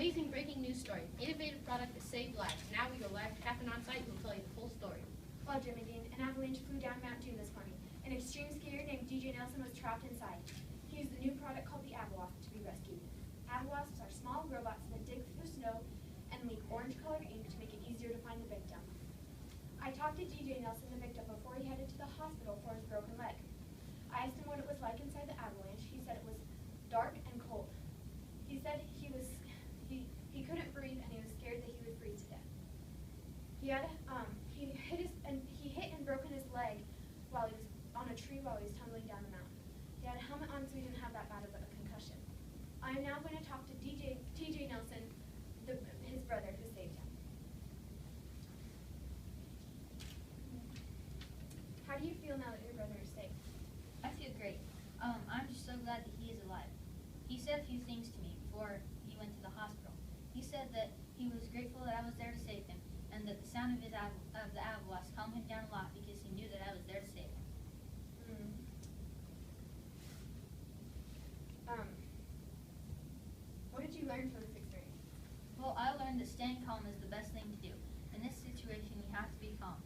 Amazing breaking news story. Innovative product that saved lives. Now we go live to Captain on site who will tell you the full story. Well, Jimmy Dean, an avalanche flew down Mount Doom this morning. An extreme skier named DJ Nelson was trapped inside. He used the new product called the Avawasp to be rescued. Avawasps are small robots that dig through snow and leak orange-colored ink to make it easier to find the victim. I talked to DJ Nelson, the victim, before he headed to the hospital for his broken leg. I asked him what it was like inside the avalanche. He said it was dark and cold. He said he couldn't breathe and he was scared that he would freeze to death. He hit and broken his leg while he was on a tree while he was tumbling down the mountain. He had a helmet on, so he didn't have that bad of a concussion. I am now going to talk to TJ Nelson, his brother, who saved him. How do you feel now that your brother is safe? I feel great. I'm just so glad that he is alive. He said a few things to me before he went to the hospital. He said that he was grateful that I was there to save him, and that the sound of the Avawasp calmed him down a lot because he knew that I was there to save him. What did you learn from this experience? Well, I learned that staying calm is the best thing to do. In this situation, you have to be calm.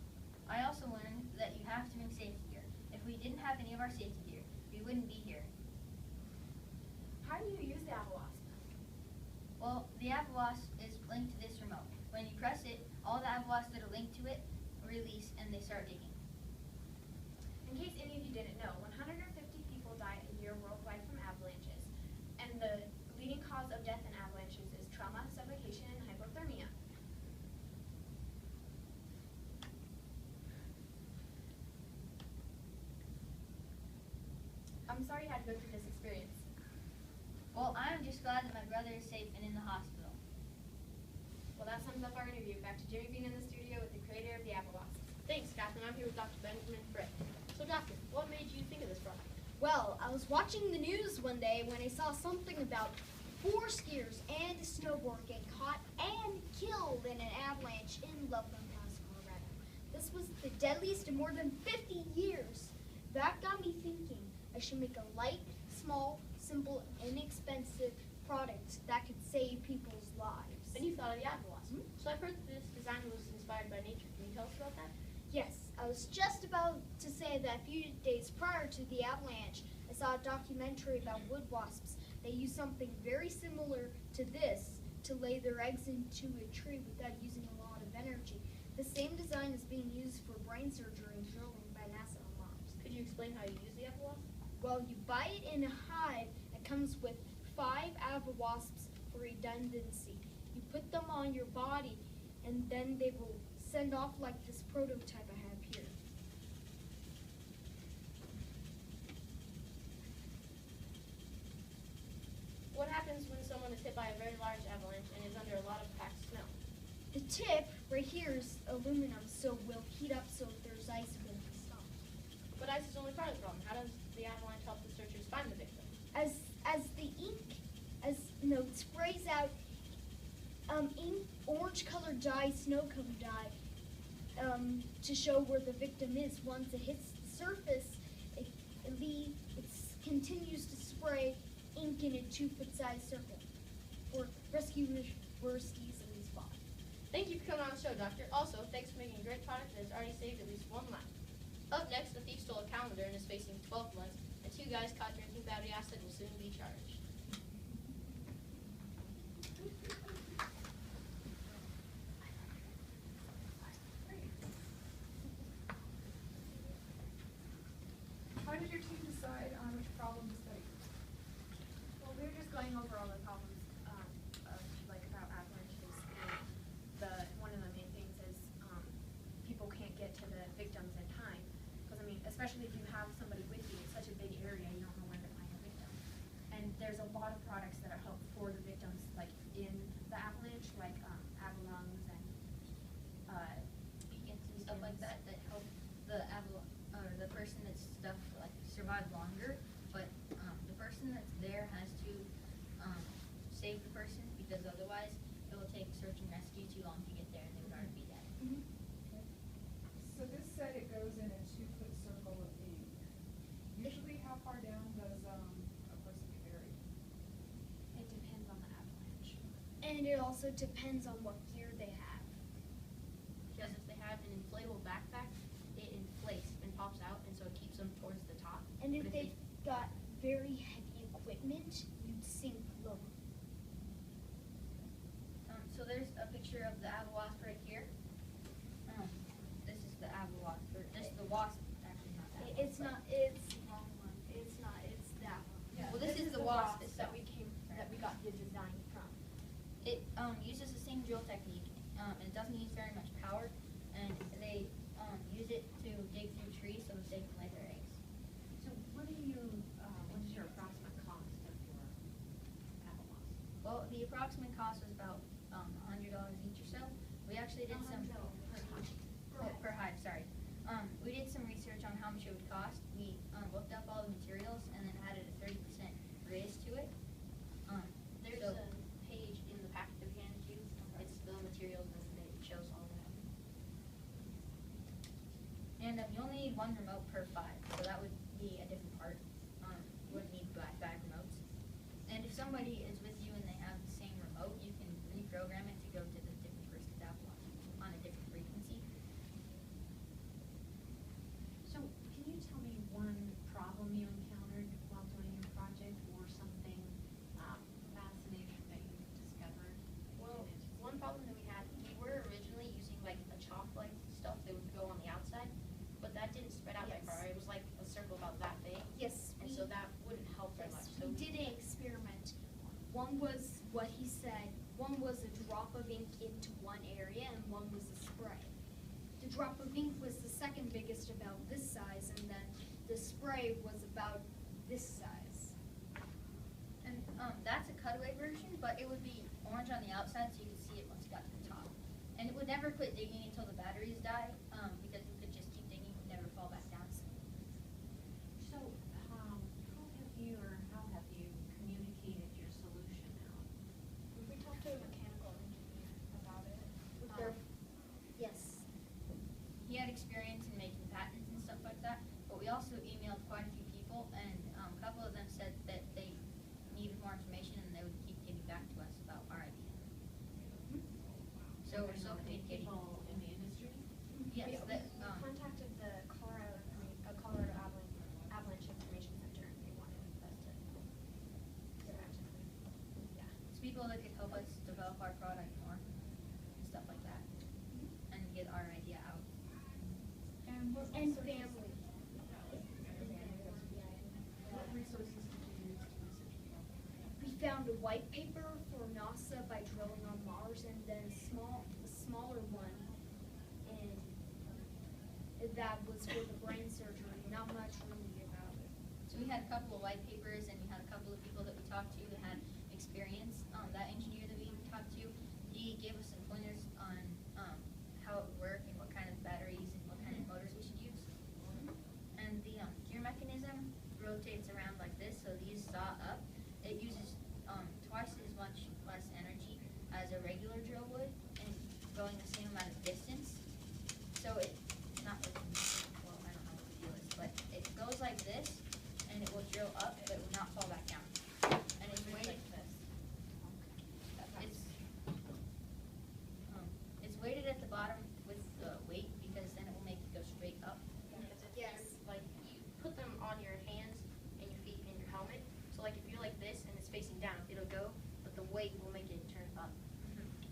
I also learned that you have to bring safety gear. If we didn't have any of our safety gear, we wouldn't be here. How do you use the Avawasp? Well, the Avawasp is linked to this remote. When you press it, all the Avawasps that are linked to it release and they start digging. In case any of you didn't know, 150 people die a year worldwide from avalanches, and the leading cause of death in avalanches is trauma, suffocation, and hypothermia. I'm sorry you had to go through this experience. Well, I'm just glad that my brother is safe and in the hospital. Well, that sums up our interview. Back to Jimmy Bean in the studio with the creator of the Avawasp. Thanks, Catherine. I'm here with Dr. Benjamin Frick. So, Doctor, what made you think of this product? Well, I was watching the news one day when I saw something about 4 skiers and a snowboarder get caught and killed in an avalanche in Loveland Pass, Colorado. This was the deadliest in more than 50 years. That got me thinking I should make a light, small, simple, inexpensive product that could save people's lives. And you thought of the Avawasp. So I've heard that this design was inspired by nature. Can you tell us about that? Yes, I was just about to say that a few days prior to the avalanche, I saw a documentary about wood wasps. They use something very similar to this to lay their eggs into a tree without using a lot of energy. The same design is being used for brain surgery and drilling by NASA on Mars. Could you explain how you use the Avawasp? Well, you buy it in a hive that comes with 5 Avawasps for redundancy. You put them on your body, and then they will send off like this prototype I have here. What happens when someone is hit by a very large avalanche and is under a lot of packed snow? The tip right here is aluminum, so will heat up so if there's ice, it won't be stopped. But ice is only part of the problem. How does the avalanche help the searchers find the victim? As the ink sprays out ink, orange-colored dye, snow-colored dye, to show where the victim is. Once it hits the surface, it continues to spray ink in a 2-foot-size circle for rescuers easily spot. Thank you for coming on the show, Doctor. Also, thanks for making a great product that has already saved at least 1 life. Up next, a thief stole a calendar and is facing 12 months, and 2 guys caught drinking battery acid will soon be charged. How did your team decide on which problem to study? Well, we were just going over all the problems about avalanches. And one of the main things is people can't get to the victims in time. Because, especially if you have somebody with you, it's such a big area, you don't know where to find a victim. And there's a lot of products that are helpful for the victims, like in the avalanche, like Avalungs and Beacons and stuff like that help the person that's stuck survive longer, but the person that's there has to save the person because otherwise it will take search and rescue too long to get there and they would already be dead. So this said it goes in a 2-foot circle of ink. Usually how far down does a person get buried? it depends on the avalanche. And it also depends on what gear they have. Because if they have an inflatable backpack, it inflates and pops out, and so it keeps them towards the top. And But if if they've got very heavy equipment, you'd sink lower. So there's a picture of the Avawasp right here. This is the Avawasp, or this is the wasp, actually not that. It's not. It's the wrong one. It's not. It's that one. Yeah, Well, this is the wasp that itself. we got the design from. It uses the same drill technique, and it doesn't use very much power, and they use it to dig through trees so that they can lay their eggs. So what is your approximate cost of your Avawasp? Well, the approximate cost was about $100 each or so. We actually did some per hive. Sorry. We did some research on how much it would cost. We looked up all the materials and then added a 30% raise to it. There's So- a page in the packet that we handed you. It's the materials and it shows all that. And you only need one remote per 5, so that would be a different part. You wouldn't need bag remotes. And if somebody is with you and they have the same remote, you can reprogram it to go to the different first Avawasp on a different frequency. So can you tell me one problem you encountered while doing your project or something fascinating that you discovered? Well, one problem that we had, we were originally using like a chalk-like stuff that would go on the outside, but that didn't spread out that Yes. far. It was like a circle about that big, Yes. and so that wouldn't help very much. So We did an experiment. One was what he said. One was a drop of ink into one area, and one was a spray. The drop of ink was the second biggest, about this size, and then the spray was about this size. And that's a cutaway version, but it would be orange on the outside so you could see it once it got to the top. And it would never quit digging until the batteries die, because you could just keep digging, it would never fall back down. So how have you communicated your solution out? We talked to a mechanical engineer about it. With their, yes. He had experience in making patents and stuff like that, but we also emailed quite a few people, and a couple of them said that they needed more information and they would keep getting back to us about our idea. So we're still communicating. People in the industry? Yes, We that, contacted the Colorado Avalanche Information Center, and they wanted us to get back to them. Yeah. it's people that could help us develop our product more and stuff like that, and get our idea out. And what And resources- family. What resources did you use to research? We found a white paper for NASA by drilling on Mars, and then a smaller one, and that was for the brain surgery. Not much really about it. So we had a couple of white papers, and we had a couple of people that we talked to that had experience. That engineer that we talked to, he gave us some pointers on how it would work and what kind of batteries and what kind of motors we should use. And the gear mechanism rotates around like this, so these saw up. It uses twice as much less energy as a regular drill would, and going the same amount of distance. So it's not like, well, I don't know what the deal is, but it goes like this, and it will drill up, but it will not fall back down. And it's weighted Like this. it's weighted at the bottom with the weight, because then it will make it go straight up. Because if Yes. you're, like, you put them on your hands and your feet and your helmet, so like if you're like this and it's facing down, it'll go, but the weight will make it turn up.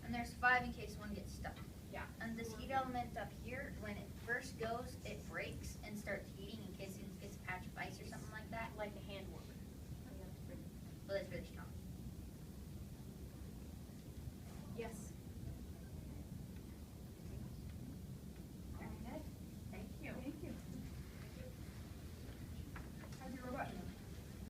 And there's 5 in case one gets stuck. Yeah. And this heat element up here, when it first goes, it breaks and starts